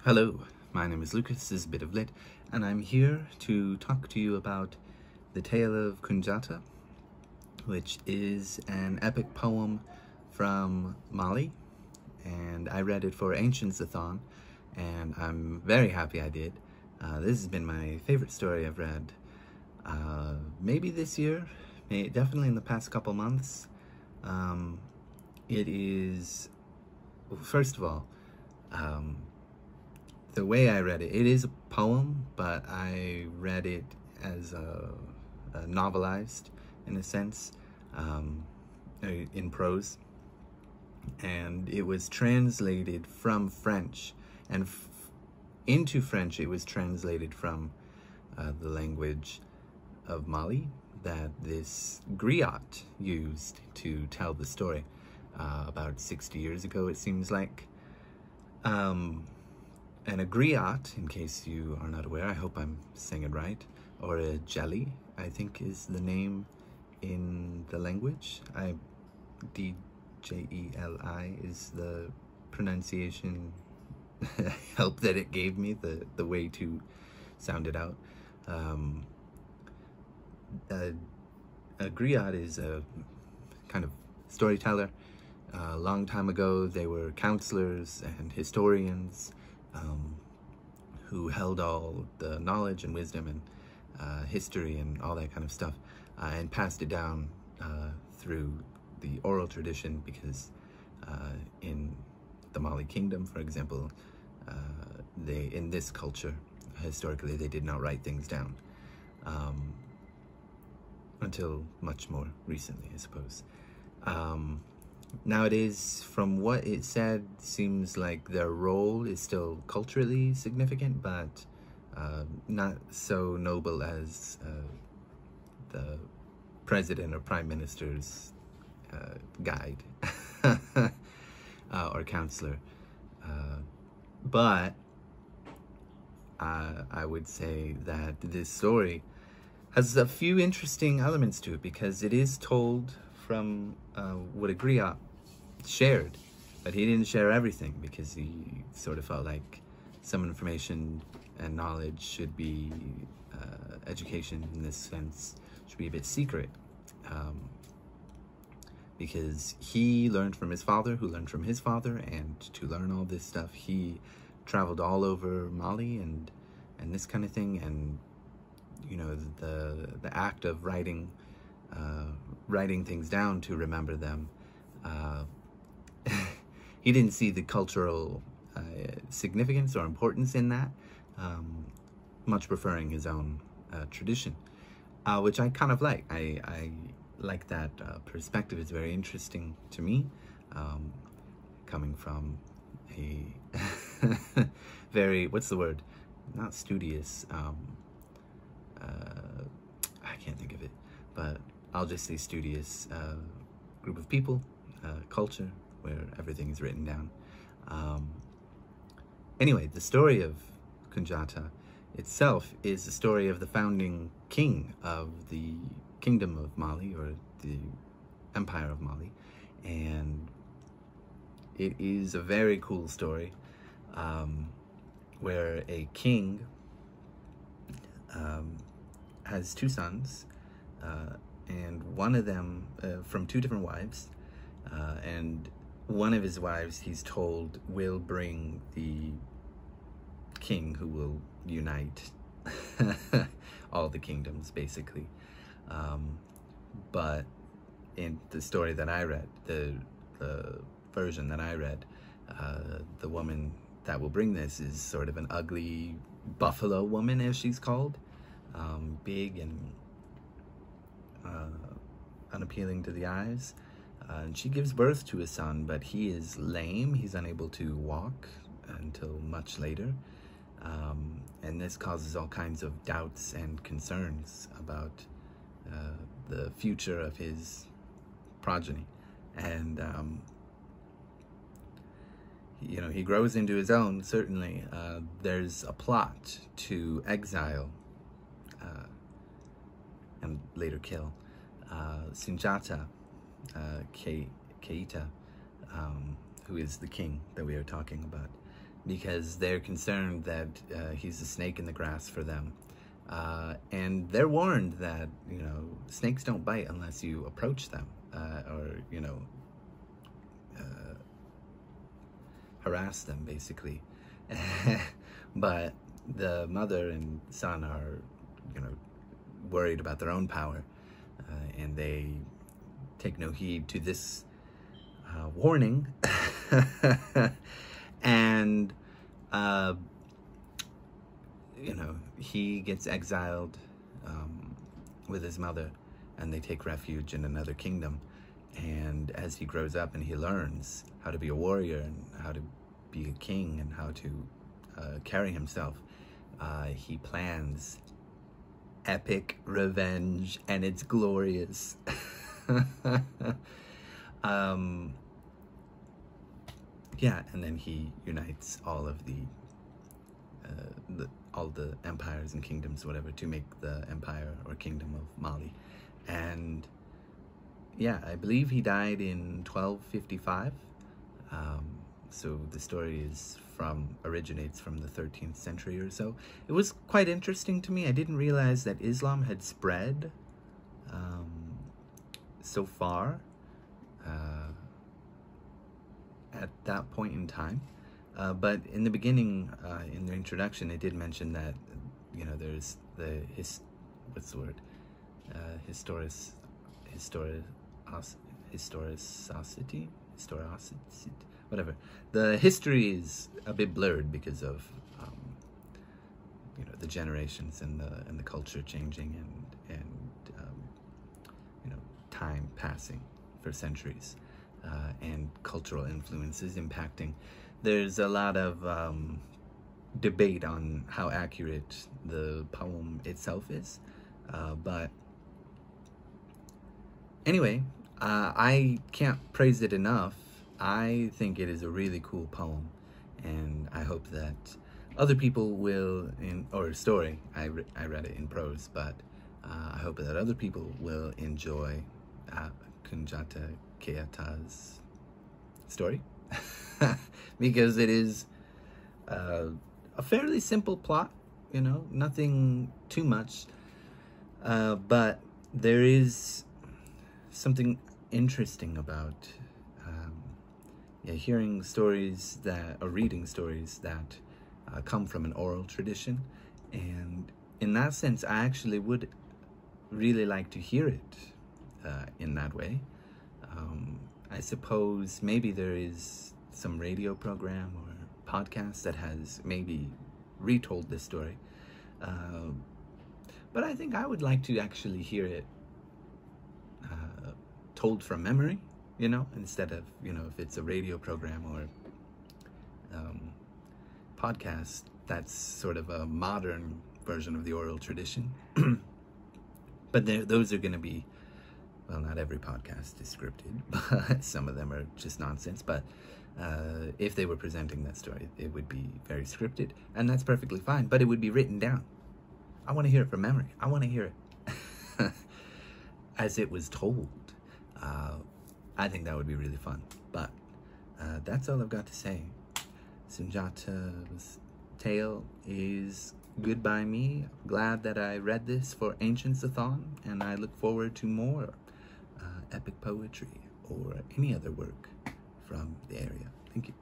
Hello, my name is Lucas, this is a bit of lit, and I'm here to talk to you about the tale of Kundiata, which is an epic poem from Mali, and I read it for Ancients-a-thon, and I'm very happy I did. This has been my favorite story I've read, maybe this year, definitely in the past couple months. It is, well, first of all, the way I read it, it is a poem, but I read it as a novelized, in a sense, in prose. And it was translated from French, and into French it was translated from the language of Mali that this griot used to tell the story about 60 years ago, it seems like. And a griot, in case you are not aware, I hope I'm saying it right, or a jelly, I think is the name in the language. D-J-E-L-I is the pronunciation help that it gave me, the way to sound it out. A griot is a kind of storyteller. A long time ago, they were counselors and historians who held all the knowledge and wisdom and history and all that kind of stuff, and passed it down through the oral tradition, because in the Mali kingdom, for example, in this culture, historically, they did not write things down until much more recently, I suppose. Nowadays, from what it said, seems like their role is still culturally significant, but not so noble as the president or prime minister's guide or counselor. But I would say that this story has a few interesting elements to it, because it is told from what a griot shared, but he didn't share everything, because he sort of felt like some information and knowledge should be, education in this sense, should be a bit secret, because he learned from his father, who learned from his father, and to learn all this stuff, he traveled all over Mali and this kind of thing, and you know, the act of writing things down to remember them. He didn't see the cultural significance or importance in that, much preferring his own tradition, which I kind of like. I like that perspective. It's very interesting to me, coming from a very, what's the word? Not studious. I can't think of it, but I'll just say studious group of people, culture, where everything is written down. Anyway, the story of Kundiata itself is the story of the founding king of the Kingdom of Mali, or the Empire of Mali, and it is a very cool story, where a king has two sons, and one of them from two different wives, and one of his wives, he's told, will bring the king who will unite all the kingdoms, basically. But in the story that I read, the version that I read, the woman that will bring this is sort of an ugly buffalo woman, as she's called, big and unappealing to the eyes. And she gives birth to a son, but he is lame. He's unable to walk until much later. And this causes all kinds of doubts and concerns about the future of his progeny. And, you know, he grows into his own, certainly. There's a plot to exile and later kill Sundiata Keita, who is the king that we are talking about. because they're concerned that he's a snake in the grass for them. And they're warned that, snakes don't bite unless you approach them, or, harass them, basically. But the mother and son are, worried about their own power, and they take no heed to this warning. And he gets exiled with his mother, and they take refuge in another kingdom. And as he grows up and he learns how to be a warrior and how to be a king and how to carry himself, he plans epic revenge, and it's glorious. Yeah, and then he unites all of all the empires and kingdoms, whatever, to make the empire or kingdom of Mali. And yeah, I believe he died in 1255. So the story originates from the 13th century or so. It was quite interesting to me. I didn't realize that Islam had spread so far at that point in time. But in the beginning, in the introduction, it did mention that, there's the historicity, whatever. The history is a bit blurred because of, the generations and the culture changing and time passing for centuries, and cultural influences impacting. There's a lot of debate on how accurate the poem itself is, but anyway, I can't praise it enough. I think it is a really cool poem, and I hope that other people will, story, I read it in prose, but I hope that other people will enjoy Kundiata's story, because it is a fairly simple plot, nothing too much, but there is something interesting about hearing stories reading stories that come from an oral tradition. And in that sense, I actually would really like to hear it in that way. I suppose maybe there is some radio program or podcast that has maybe retold this story, but I think I would like to actually hear it told from memory, instead of, if it's a radio program or podcast, that's sort of a modern version of the oral tradition. But those are going to be, well, not every podcast is scripted, but some of them are just nonsense. But if they were presenting that story, it would be very scripted, and that's perfectly fine, but it would be written down. I want to hear it from memory. I want to hear it as it was told. I think that would be really fun. But that's all I've got to say. Sunjata's tale is good by me. Glad that I read this for Ancients-a-thon, and I look forward to more epic poetry or any other work from the area. Thank you.